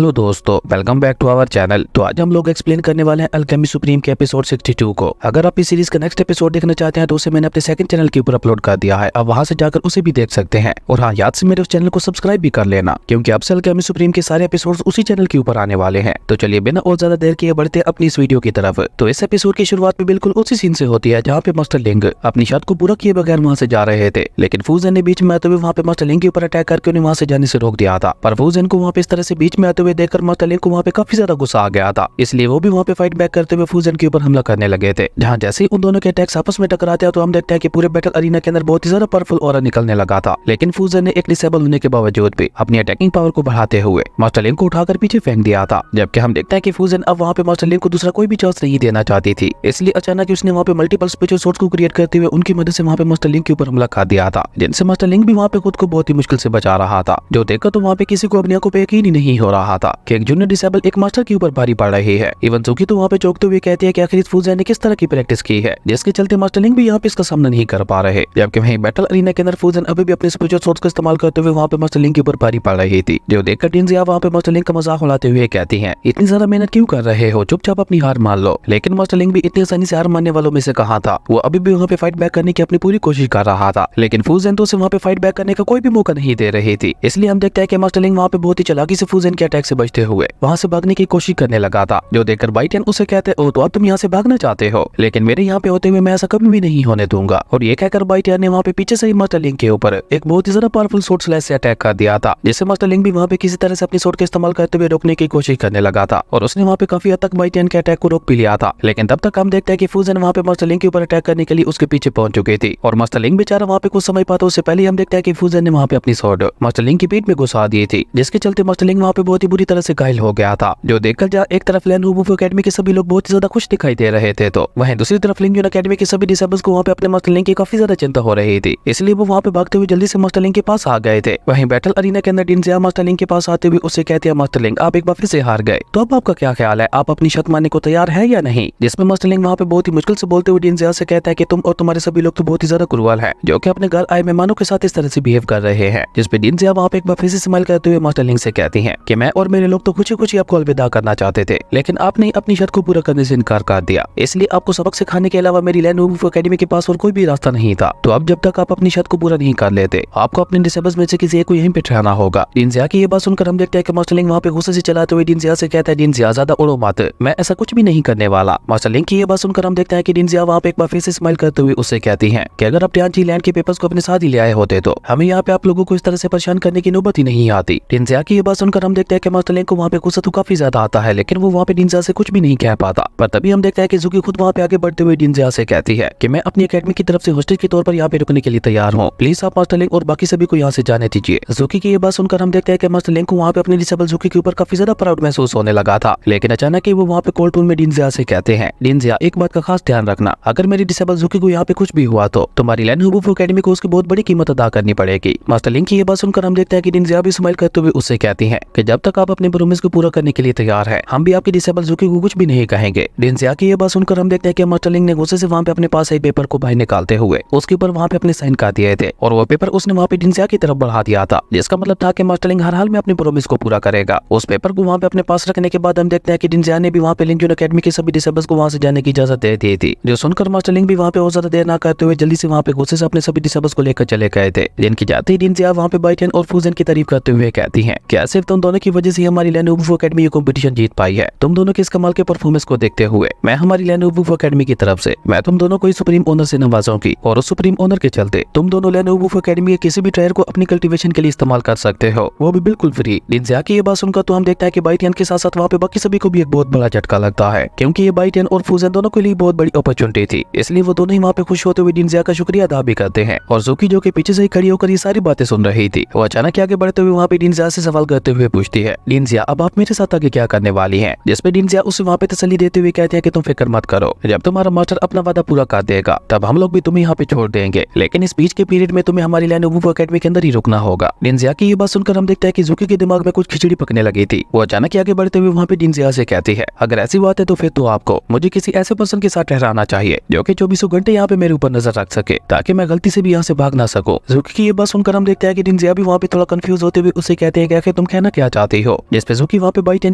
Hello दोस्तों, welcome back to our channel. तो आज हम लोग एक्सप्लेन करने वाले हैं अल्केमी सुप्रीम के एपिसोड 62 को। अगर आप इस सीरीज का नेक्स्ट एपिसोड देखना चाहते हैं तो उसे मैंने अपने सेकंड चैनल के ऊपर अपलोड कर दिया है, अब वहां से जाकर उसे भी देख सकते हैं। और हाँ, याद से मेरे उस चैनल को सब्सक्राइब भी कर लेना, क्योंकि अब से अल्केमी सुप्रीम के सारे एपिसोड उसी चैनल के ऊपर आने वाले हैं। तो चलिए बिना और ज्यादा देर किए बढ़ते अपनी इस वीडियो की तरफ। तो इस एपिसोड की शुरुआत भी बिल्कुल उसी सीन से होती है जहाँ पे मास्टर लिंग अपनी शर्त को पूरा किए बगैर वहाँ से जा रहे थे, लेकिन फूजन ने बीच में आते हुए वहाँ पे मास्टर लिंग के ऊपर अटैक करके उन्हें वहाँ से जाने से रोक दिया था। पर फूजन को वहाँ पे इस तरह से बीच में आते हुए देखकर मास्टर लिंग को वहाँ पे काफी ज्यादा गुस्सा आ गया था, इसलिए वो भी वहाँ पे फाइट बैक करते हुए फूजन के ऊपर हमला करने लगे थे। जहाँ जैसे ही उन दोनों के अटैक्स आपस में टकराते हैं तो हम देखते हैं कि पूरे बैटल अरीना के अंदर बहुत ही ज्यादा पावरफुल ऑरा निकलने लगा था, लेकिन फूजन ने एक डिसेबल होने के बावजूद भी अपनी अटैकिंग पावर को बढ़ाते हुए मास्टर लिंग को उठाकर पीछे फेंक दिया था। जबकि हम देखते हैं कि फूजन अब वहाँ पे मास्टर लिंग को दूसरा कोई भी चांस नहीं देना चाहती थी, इसलिए अचानक उसने वहाँ पे मल्टीपल स्पेशल शॉट्स को क्रिएट करते हुए उनकी मदद से वहाँ पे मास्टर लिंग के ऊपर हमला कर दिया था, जिनसे मास्टर लिंग भी वहाँ पे खुद को बहुत ही मुश्किल से बचा रहा था। जो देखकर तो वहाँ पे किसी को अपनी आंखों पे यकीन ही नहीं हो रहा था कि एक जूनियर डिसेबल एक मास्टर के ऊपर भारी पड़ रही है। इवन ज़ुकी तो वहाँ पे चौंकते हुए कहती है कि आखिर फूजन ने किस तरह की प्रैक्टिस की है, जिसके चलते मास्टर लिंग भी यहाँ पे इसका सामना नहीं कर पा रहे। जबकि वहीं बैटल अरीना के अंदर फूजन अभी भी अपने स्पेशल शॉट्स का इस्तेमाल करते हुए वहाँ पे मास्टर लिंग के ऊपर भारी पड़ रही थी। जो देखकर डिंजिया वहाँ पे मास्टर लिंग का मजाक उड़ाते हुए कहती है, इतनी ज्यादा मेहनत क्यों कर रहे हो, चुपचाप अपनी हार मान लो। लेकिन मास्टर लिंग भी इतनी आसानी से हार मानने वालों में से कहा था, वो अभी भी वहाँ पे फाइट बैक करने की अपनी पूरी कोशिश कर रहा था, लेकिन फूजन तो उसे वहाँ पे फाइट बैक करने का कोई भी मौका नहीं दे रही थी। इसलिए हम देखते हैं कि मास्टर लिंग वहाँ पे बहुत ही चालाकी से फूजन के अटैक से बचते हुए वहाँ से भागने की कोशिश करने लगा था। जो देखकर बाइटियन उसे कहते, ओ तो अब तुम यहाँ से भागना चाहते हो, लेकिन मेरे यहाँ पे होते हुए मैं ऐसा कभी भी नहीं होने दूंगा। और ये कहकर बाइटियन ने वहाँ पे पीछे से ही मास्टर लिंग के ऊपर एक बहुत ही ज्यादा पावरफुल शॉट स्लैश से अटैक कर दिया था, जिससे मास्टर लिंग भी वहाँ पे किसी तरह से अपनी शॉट का इस्तेमाल करते हुए रोकने की कोशिश करने लगा था। और उसने वहाँ पे काफी हद तक बाइटियन के अटैक को रोक भी लिया था, लेकिन तब तक हम देखते हैं कि फूजन वहाँ पे मास्टर लिंग के ऊपर अटैक करने के लिए उसके पीछे पहुंच चुकी थी। और मास्टर लिंग बेचारा वहाँ पे कुछ समय पाता उससे पहले हम देखते हैं कि फूजन ने वहाँ पे अपनी शॉट मास्टर लिंग की पीठ में घुसा दी थी, जिसके चलते मास्टर लिंग वहाँ पे बहुत ही बुरी तरह से घायल हो गया था। जो देखकर जहाँ एक तरफ लैन वुफू एकेडमी के सभी लोग बहुत ही ज्यादा खुश दिखाई दे रहे थे, तो वहीं दूसरी तरफ लिंग यून एकेडमी के सभी डिसेबल्स को वहाँ पे अपने मास्टर लिंग की काफी ज्यादा चिंता हो रही थी, इसलिए वो वहाँ पे भागते हुए जल्दी से मास्टर लिंग के पास आ गए थे। वहीं बैटल अरीना के अंदर डिंजिया मास्टर लिंग के पास आते हुए उससे कहते हैं, मास्टर लिंग आप एक बार फिर से हार गए, तो अब आपका क्या ख्याल है, आप अपनी शर्त मानने को तैयार है या नहीं। जिसमें मास्टर लिंग वहाँ पे बहुत ही मुश्किल से बोलते हुए डिंजिया से कहता है कि तुम और तुम्हारे सभी लोग तो बहुत ही ज्यादा क्रूअल है, जो कि अपने घर आए मेहमानों के साथ इस तरह से बिहेव कर रहे हैं। जिसपे डिंजिया वहाँ पे एक बार फिर से स्माइल करते हुए मास्टर लिंग से कहती है कि मैं और मेरे लोग तो खुशी खुशी आपको अलविदा करना चाहते थे, लेकिन आपने अपनी शर्त को पूरा करने से इनकार कर दिया, इसलिए आपको सबक सिखाने के अलावा मेरी लैन वुफू एकेडमी के पास और कोई भी रास्ता नहीं था। तो अब जब तक आप अपनी शर्त को पूरा नहीं कर लेते, आपको अपने डिसेबल्स में से किसी एक को यहीं पे ठहराना होगा। डिंजिया की ये बात सुनकर हम देखते हैं कि मास्टर लिंग वहाँ पे गुस्से से चलाते हुए डिंजिया से कहता है, डिंजिया ज्यादा उड़ो मत, मैं ऐसा कुछ भी नहीं करने वाला। मास्टर लिंग की ये बात सुनकर हम देखते हैं कि डिंजिया वहाँ पे एक बार फिर से स्माइल करते हुए उससे कहती है कि अगर आप टियानजी लैंड के पेपर्स को अपने साथ ही ले आए होते तो हमें यहाँ पे आप लोगों को इस तरह से परेशान करने की नौबत ही नहीं आती। डिंजिया की ये बात सुनकर हम देखते हैं कि मास्टर लिंग को वहाँ पे गुस्सा तो काफी ज्यादा आता है, लेकिन वो वहाँ पे डिंजिया से कुछ भी नहीं कह पाता। पर तभी हम देखते हैं कि ज़ुकी खुद वहाँ पे आगे बढ़ते हुए डिंजिया से कहती है कि मैं अपनी एकेडमी की तरफ से होस्टेज के तौर पर यहाँ पे रुकने के लिए तैयार हूँ, प्लीज आप मास्टर लिंग और बाकी सभी को यहाँ से जाने दीजिए। ज़ुकी की ये बात सुनकर हम देखते हैं कि मास्टर लिंग को वहाँ पे अपने डिसेबल ज़ुकी के ऊपर काफी ज्यादा प्राउड महसूस होने लगा था, लेकिन अचानक ही वो वहाँ पे कोल्ड टून में डिंजिया से कहते हैं, डिंजिया एक बात का खास ध्यान रखना, अगर मेरी डिसेबल ज़ुकी को यहाँ पे कुछ भी हुआ तो तुम्हारी लैन वुफू एकेडमी को उसकी बहुत बड़ी कीमत अदा करनी पड़ेगी। मास्टर लिंग की ये बात सुनकर हम देखते हैं कि डिंजिया भी स्माइल करते हुए उससे कहती है कि जब तक आप अपने प्रोमिस को पूरा करने के लिए तैयार है, हम भी आपकी डिसेबल ज़ुकी को कुछ भी नहीं कहेंगे। डिंजिया की ये बात सुनकर हम देखते हैं कि मास्टर लिंग ने गुस्से से वहाँ पे अपने पास आई पेपर को बाहर निकालते हुए उसके ऊपर वहाँ पे अपने साइन कर दिए थे, और वो पेपर उसने वहाँ पे डिंजिया की तरफ बढ़ा दिया था, जिसका मतलब था कि मास्टर लिंग हर हाल में अपने प्रोमिस को पूरा करेगा। उस पेपर को वहाँ पे अपने पास रखने के बाद हम देखते हैं कि डिंजिया ने भी वहाँ पे लिंग यून एकेडमी के सभी डिसेबल्स को वहाँ से जाने की इजाजत दे दी थी। जो सुनकर मास्टर लिंग भी वहाँ पे और ज्यादा देर ना करते हुए जल्दी से वहाँ पे गुस्से से अपने सभी डिसेबल्स को लेकर चले गए थे। जिनकी जाते ही डिंजिया वहाँ पे बाइटियन और फूजन की तारीफ करते हुए कहती है कि सिर्फ तुम दोनों की वजह से हमारी लैन वुफू एकेडमी ये कंपटीशन जीत पाई है। तुम दोनों के इस कमाल के परफॉर्मेंस को देखते हुए मैं हमारी लैन वुफू एकेडमी की तरफ से मैं तुम दोनों को इस सुप्रीम ऑनर से नवाजूंगी, और उस सुप्रीम ऑनर के चलते तुम दोनों लैन वुफू एकेडमी के किसी भी ट्रायर को अपनी कल्टीवेशन के लिए इस्तेमाल कर सकते हो, वो भी बिल्कुल फ्री। डिंजिया की ये बात सुनकर तो हम देखते हैं कि बाइटियन के साथ साथ वहाँ पे बाकी सभी को भी एक बहुत बड़ा झटका लगता है, क्योंकि ये बाइटियन और फूजन दोनों के लिए बहुत बड़ी अपॉर्चुनिटी थी, इसलिए वो दोनों ही वहाँ पे खुश होते हुए डिंजिया का शुक्रिया अदा भी करते हैं। और ज़ुकी जो कि पीछे से ही खड़ी होकर ये सारी बातें सुन रही थी, वो अचानक आगे बढ़ते हुए वहाँ पे डिंजिया से सवाल करते हुए पूछती है, डिंजिया अब आप मेरे साथ आगे क्या करने वाली हैं। जिसपे डिंजिया उसे वहाँ पे तसल्ली देते हुए कहते हैं कि तुम फिक्र मत करो, जब तुम्हारा मास्टर अपना वादा पूरा कर देगा तब हम लोग भी तुम्हें यहाँ पे छोड़ देंगे, लेकिन इस बीच के पीरियड में तुम्हें हमारी लैन वुफू एकेडमी के अंदर ही रुकना होगा। डिंजिया की ये बात सुनकर हम देखते हैं कि ज़ुकी के दिमाग में कुछ खिचड़ी पकने लगी थी। वो अचानक आगे बढ़ते हुए वहाँ पे डिंजिया से कहती है, अगर ऐसी बात है तो फिर तो आपको मुझे किसी ऐसे पर्सन के साथ ठहराना चाहिए जो कि 24 घंटे यहाँ पे मेरे ऊपर नजर रख सके, ताकि मैं गलती से भी यहाँ से भाग ना सकूं। ज़ुकी की ये बात सुनकर हम देखते हैं कि डिंजिया भी वहाँ पे थोड़ा कंफ्यूज होते हुए उसे कहते हैं कि आखिर तुम कहना क्या चाहती हो। हो, जिसपे जुकी वहाँ पे बाइटेन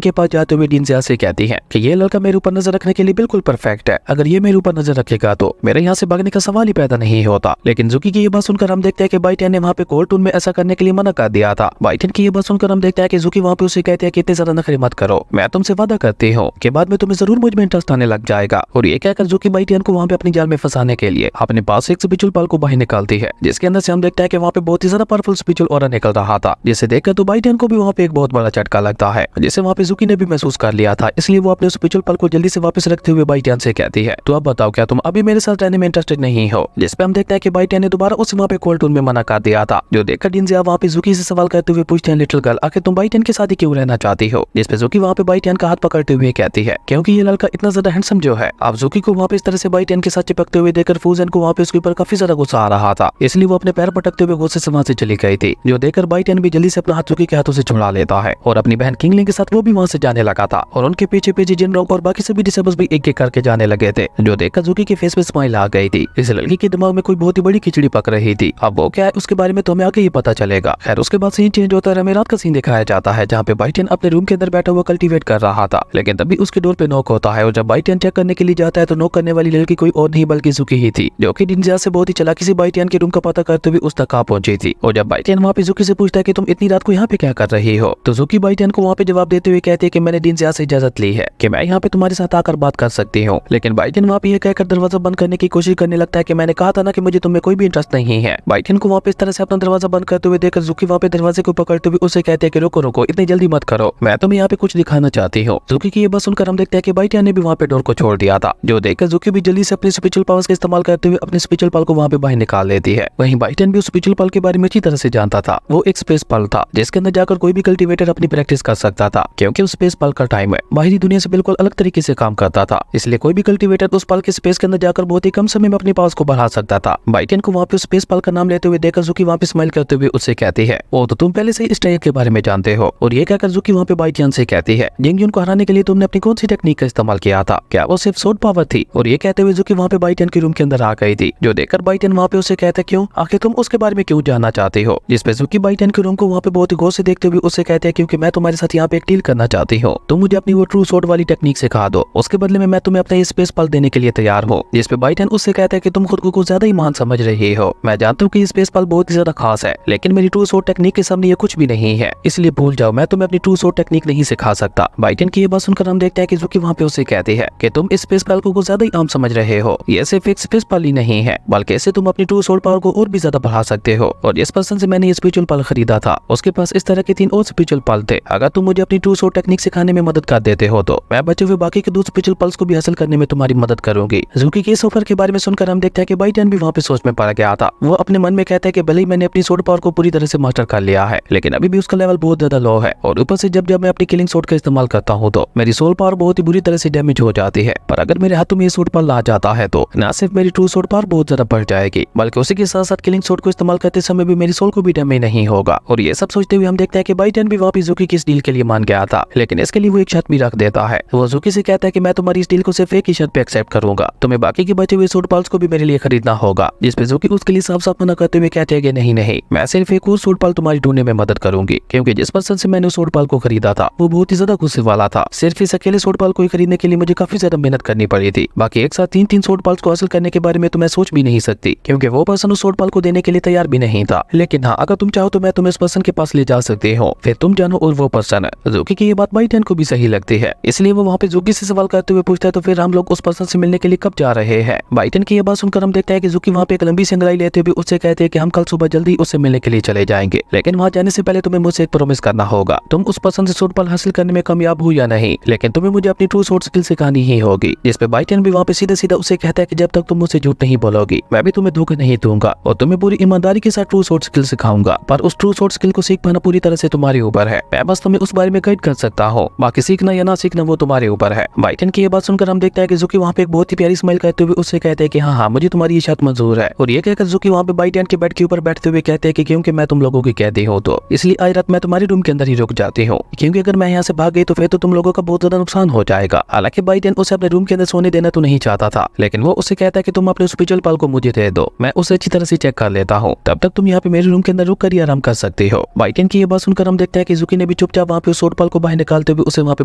के पास जाते हुए डिनजिया से कहती है कि ये लड़का मेरे ऊपर नजर रखने के लिए बिल्कुल परफेक्ट है, अगर ये मेरे ऊपर नजर रखेगा तो मेरे यहाँ से भागने का सवाल ही पैदा नहीं होता। लेकिन जुकी की ये बात सुनकर हम देखते हैं कि बाइटेन ने वहाँ पे कोल्टून में ऐसा करने के लिए मना कर दिया था। बाइटेन की ये बात सुनकर हम देखते हैं कि जुकी वहाँ पे उसे कहते हैं कि इतने ज्यादा नखरे मत करो, मैं तुमसे वादा करती हूँ कि बाद में तुम्हें जरूर मुझ में इंटरेस्ट आने लग जाएगा। और ये कहकर जुकी बाइटेन को वहाँ पे अपनी जाल में फंसाने के लिए अपने पास एक स्पिरिचुअल पल को बाहर निकालती है, जिसके अंदर से हम देखते हैं कि वहाँ पे बहुत ही ज्यादा पावरफुल स्पिरिचुअल ऑरा निकल रहा था, जिसे देखकर तो बाइटेन को भी वहाँ पे एक बहुत बड़ा झटका लगता है, जिसे वहाँ पे जुकी ने भी महसूस कर लिया था। इसलिए वो अपने स्पिरिचुअल पल को जल्दी से वापस रखते हुए बाइटेन से कहती है, तो अब बताओ क्या तुम अभी मेरे साथ रहने में इंटरेस्टेड नहीं हो। जिसपे हम देखते हैं कि बाइटेन ने दोबारा उसे वहाँ पे कोल्टून में मना कर दिया था, जो देखकर डिनजिया वहाँ पे जुकी से सवाल करते हुए पूछते हैं, लिटिल गर्ल आखिर तुम बाइटेन के साथ ही क्यों रहना चाहती हो। जिसपे जुकी वहाँ पे बाइटेन का हाथ पकड़ते हुए कहती है, क्योंकि ये लड़का इतना ज्यादा हैंडसम जो है। अब जुकी को वहाँ पे इस तरह से बाइटेन के साथ चिपकते हुए देखकर फूजन को वहाँ पे उसके ऊपर काफी ज्यादा गुस्सा आ रहा था, इसलिए वो अपने पैर पटकते हुए गुस्से से वहाँ से चली गई थी, जो देखकर बाइटेन भी जल्दी से अपना हाथ जुकी के हाथों से छुड़ा लेता है और अपनी बहन किंगलिंग के साथ वो भी वहाँ से जाने लगा था। और उनके पीछे पीछे जिनरॉक और बाकी सभी डिसेबल्स भी एक एक करके जाने लगे थे, जो देखकर जुकी के फेस पे स्माइल आ गई थी। इस लड़की के दिमाग में कोई बहुत ही बड़ी खिचड़ी पक रही थी, अब वो क्या है उसके बारे में तो हमें आगे ही पता चलेगा। खैर उसके बाद सीन चेंज होता है, हमें रात का सीन दिखाया जाता है, जहाँ पे बाइटेन अपने रूम के अंदर बैठा हुआ कल्टीवेट कर रहा था। लेकिन तभी उसके डोर पे नॉक होता है और जब बाइटेन चेक करने के लिए जाता है तो नॉक करने वाली लड़की कोई और नहीं बल्कि जुकी ही थी, जो कि डिनजिया से बहुत ही चालाकी से बाइटेन के रूम का पता करते हुए उस तक आ पहुंची थी। और जब बाइटेन वहाँ पे जुकी से पूछता है कि तुम इतनी रात को यहाँ पे क्या कर रही हो, तो जुकी बाइटेन को वहाँ पे जवाब देते हुए कहती है कि मैंने डिनजिया से इजाजत ली है कि मैं यहाँ पे तुम्हारे साथ आकर बात कर सकती हूँ। लेकिन बाइटेन वहाँ पे ये कहकर दरवाजा बंद करने की कोशिश करने लगता है कि मैंने कहा था ना कि मुझे तुम्हें कोई भी इंटरेस्ट नहीं है। बाइटेन को वहाँ पे इस तरह से अपना दरवाजा बंद करते हुए देखकर जुकी वहाँ पे दरवाजे को पकड़ते हुए उसे कहते हैं कि रुको रुको इतनी जल्दी मत करो, मैं तुम्हें यहाँ पे कुछ दिखाना चाहती हूँ। जुकी की ये बात सुनकर हम देखते हैं कि बाइटेन ने भी वहाँ पे डोर को छोड़ दिया था, जो देखकर जुकी भी जल्दी से अपने स्पिरिचुअल पावर्स का इस्तेमाल करते हुए अपने स्पिरिचुअल पल को वहाँ पे बाहर निकाल लेती है। वहीं बाइटेन भी उस स्पिरिचुअल पल के बारे में अच्छी तरह से जानता था, वो एक स्पेस पल था जिसके अंदर जाकर कोई भी कल्टीवेटर अपनी प्रैक्टिस कर सकता था, क्योंकि उस स्पेस पल का टाइम है बाहरी दुनिया से बिल्कुल अलग तरीके से काम करता था, इसलिए कोई भी कल्टीवेटर उस पल के स्पेस के अंदर जाकर बहुत ही कम समय में अपनी पावर्स को बढ़ा सकता था। बाइटेन को वहाँ पे स्पेस पल का नाम लेते हुए देखकर जुकी वहाँ पे स्माइल करते हुए उससे कहती है, ओ तो तुम पहले से इस टाइप के बारे में जानते हो। और ये कहकर जुकी वहाँ पे बाइटेन से कहती है, जिंगजुन को हराने के लिए तुमने अपनी कौन सी टेक्निक का इस्तेमाल किया था, क्या वो सिर्फ सोड पावर थी। और ये कहते हुए जुकी वहाँ पे बाइटेन के रूम के अंदर आ गई थी, जो देखकर बाइटेन वहाँ पे उसे कहता है, क्यों आखिर तुम उसके बारे में क्यों जानना चाहती हो। जिसपे जुकी बाइटेन के रूम को वहाँ पे बहुत ही गौर से देखते हुए उससे कहते हैं, क्योंकि मैं तुम्हारे साथ यहाँ पे एक डील करना चाहती हूँ, तुम मुझे अपनी वो ट्रू सोड वाली टेक्निक सिखा दो, उसके बदले में मैं तुम्हें अपना ये स्पेस पल देने के लिए तैयार हूँ। जिसपे बाइटेन उससे कहता है कि तुम खुद को कुछ ज्यादा ही महान समझ रही हो, मैं जानता हूँ कि ये स्पेस पल बहुत ही ज्यादा खास है, लेकिन मेरी ट्रू सोड टेक्निक के सामने ये कुछ भी नहीं है, इसलिए भूल जाओ, मैं तुम्हें अपनी ट्रू सोड टेक्निक नहीं सिखा सकता। बाइटेन की ये बात सुनकर हम देखते हैं कि जुकी वहाँ पे उसे कहती है कि तुम इस स्पेस पल को कुछ ज्यादा ही आम समझ रहे हो, ये सिर्फ एक स्पेस पल ही नहीं है, बल्कि इससे तुम अपनी ट्रू सोड पावर को और भी ज्यादा बढ़ा सकते हो। और जिस पर्सन से मैंने ये स्पिरिचुअल पल खरीदा था उसके पास इस तरह के 3 और स्पिरिचुअल पल थे, अगर तुम मुझे अपनी ट्रू सोड टेक्निक सिखाने में मदद कर देते हो तो मैं बचे हुए बाकी के 2 स्पिरिचुअल पल्स को भी हासिल करने में तुम्हारी मदद करूंगी। जुकी के इस ऑफर के बारे में सुनकर हम देखते हैं कि बाइटेन भी वहाँ पे सोच में पड़ गया था। वो अपने मन में कहता है कि भले ही मैंने अपनी सोड पावर को पूरी तरह से मास्टर कर लिया है, लेकिन अभी भी उसका लेवल बहुत ज्यादा लो है, और ऊपर से जब मैं अपनी किलिंग सोड का इस्तेमाल करता हूँ तो मेरी सोल पावर बहुत ही बुरी तरह से डैमेज हो जाती है। पर अगर मेरे हाथों में ये सोड पल आ जाता है तो न सिर्फ मेरी ट्रू सोड पावर बहुत ज्यादा बढ़ जाएगी, बल्कि उसी के साथ साथ किलिंग सोड को इस्तेमाल करते समय भी मेरी सोल को भी डैमेज नहीं होगा। और ये सब सोचते हुए हम देखते हैं कि बाइटेन भी वापस जुकी की इस डील के लिए मान गया था, लेकिन इसके लिए वो एक शर्त भी रख देता है। वो जुकी से कहता है कि मैं तुम्हारी इस डील को सिर्फ एक ही शर्त पे एक्सेप्ट करूंगा, तुम्हें बाकी के बचे हुए सोड पल्स को भी मेरे लिए खरीदना होगा। जिसपे जुकी उसके लिए साफ साफ मना करते हुए कहते हैं कि नहीं नहीं, मैं सिर्फ एक और सोड पल तुम्हारी ढूंढने में मदद करूंगी, क्योंकि जिस पर्सन से मैंने उस सोड पल को खरीदा था वो बहुत ही ज्यादा गुस्से वाला था। सिर्फ इस अकेले सोड पल को खरीदने के लिए मुझे काफी ज्यादा मेहनत करनी पड़ी थी, बाकी एक साथ 3-3 सोड पल्स को हासिल करने के बारे में तो मैं सोच भी नहीं सकती, क्योंकि वो पर्सन उस सोड पल को देने के लिए तैयार भी नहीं था। लेकिन हाँ, अगर तुम चाहो तो मैं तुम्हें इस पर्सन के पास ले जा सकती हूँ, फिर तुम जानो और वो पर्सन है। जुकी की ये बात बाइटेन को भी सही लगती है, इसलिए वो वहाँ पे जुकी से सवाल करते हुए पूछता है, तो फिर हम लोग उस पर्सन से मिलने के लिए कब जा रहे हैं। बाइटेन की ये बात सुनकर हम देखते हैं कि जुकी वहाँ पे एक लंबी सी अंगड़ाई लेते हुए उससे कहते हैं कि हम कल सुबह जल्दी उससे मिलने के लिए चले जाएंगे, लेकिन वहाँ जाने से पहले तुम्हें मुझसे एक प्रॉमिस करना होगा, तुम उस पर्सन से सोड पल हासिल करने में कामयाब हो या नहीं, लेकिन तुम्हें मुझे अपनी ट्रू सोड स्किल सिखानी ही होगी। जिसपे बाइटेन भी वहाँ पे सीधा सीधा उसे कहता है कि जब तक तुम मुझसे झूठ नहीं बोलोगी मैं भी तुम्हें धोखा नहीं दूंगा और तुम्हें पूरी ईमानदारी के साथ ट्रू सोड स्किल सिखाऊंगा, पर उस ट्रू सोड स्किल को सीख पाना पूरी तरह से तुम्हारे ऊपर है, मैं बस तुम्हें उस बारे में गाइड कर सकता हूँ, बाकी सीखना या ना सीखना वो तुम्हारे ऊपर है। बाइटेन की ये बात सुनकर हम देखते हैं कि जुकी वहाँ पे एक बहुत ही प्यारी स्माइल करते हुए उससे कहते हैं कि हाँ हाँ मुझे तुम्हारी ये शर्त मंजूर है। और ये कहकर जुकी वहाँ पे बाइटेन के बेड के ऊपर बैठते हुए कहते हैं कि क्योंकि मैं तुम लोगों की कैदी हूँ तो इसलिए आज रात मैं तुम्हारे रूम के अंदर ही रुक जाती हूँ, क्योंकि अगर मैं यहाँ से भाग गई तो फिर तो तुम लोगों का बहुत ज्यादा नुकसान हो जाएगा। हालांकि बाइटेन उसे अपने रूम के अंदर सोने देना तो नहीं चाहता था, लेकिन वो उसे कहता है कि तुम अपने स्पिरिचुअल पल को मुझे दे दो, मैं उसे अच्छी तरह से चेक कर लेता हूँ, तब तक तुम यहाँ पे मेरे रूम के अंदर रुक कर ही आराम कर सकते हो। बाइटेन की ये बात सुनकर हम देखते हैं कि जुकी ने भी चुपचाप वहाँ पे उस सोटपाल को बाहर निकालते हुए उसे वहाँ पे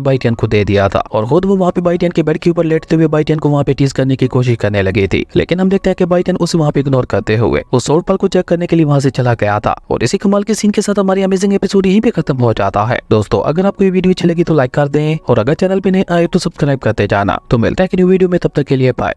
बाइटियन को दे दिया था और खुद वो वहाँ पे बाइटियन के बेड के ऊपर लेटते हुए बाइटियन को वहाँ पे टीज करने की कोशिश करने लगी थी। लेकिन हम देखते हैं कि बाइटियन उसे वहाँ पे इग्नोर करते हुए उस सोटपाल को चेक करने के लिए वहाँ से चला गया था। और इसी कमाल के सीन के साथ हमारी अमेजिंग एपिसोड यहीं पे खत्म हो जाता है। दोस्तों अगर आपको ये वीडियो अच्छी लगी तो लाइक कर दें और अगर चैनल पे नए आए तो सब्सक्राइब करते जाना। तो मिलता है कि न्यू वीडियो में, तब तक के लिए बाय।